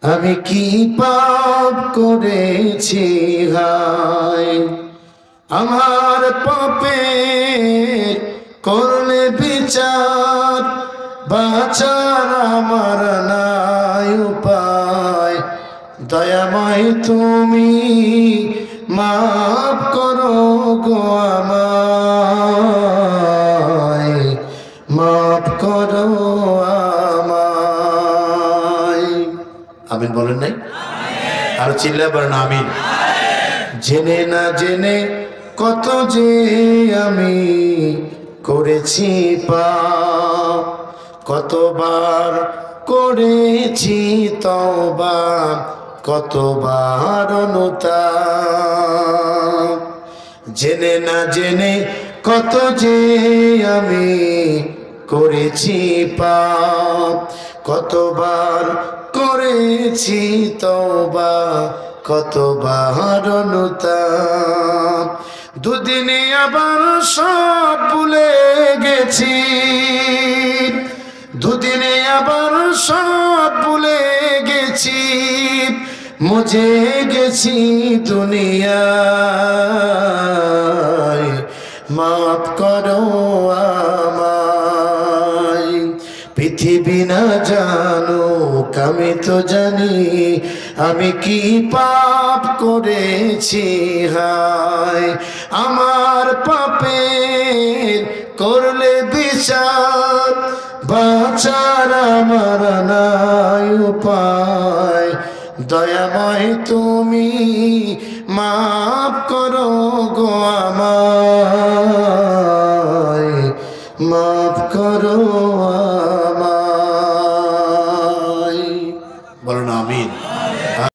আমি কি পাপ করেছি হায়, আমার পাপের করলে বিচার, বাঁচার আমার নাই উপায়। দয়াময় তুমি মাফ করো গো আমায়, মাফ করো আমায়। আমিন বলেন নাই? আর চিল্লা বলেন আমিন। জেনে না জেনে কত যে আমি করেছি পাপ, কতবার করেছি তওবা, কতবার অনুতাপ। জেনে না জেনে কত যে আমি করেছি পাপ, কতবার করেছি তওবা, কতবার অনুতাপ। দুদিনে আবার সব ভুলে গেছি, দুদিনে আবার সব ভুলে গেছি, মুঝে গেছি দুনিয়ায়, মাফ করো আমায়। পৃথিবী না জানুক আমি তো জানি, আমি কি পাপ করেছি হায়, আমার পাপের করলে বিচার, বাঁচার আমার নাই উপায়। দয়াময় তুমি মাফ করো গো আমায়, মাফ করো আমায়। বলো না আমিন।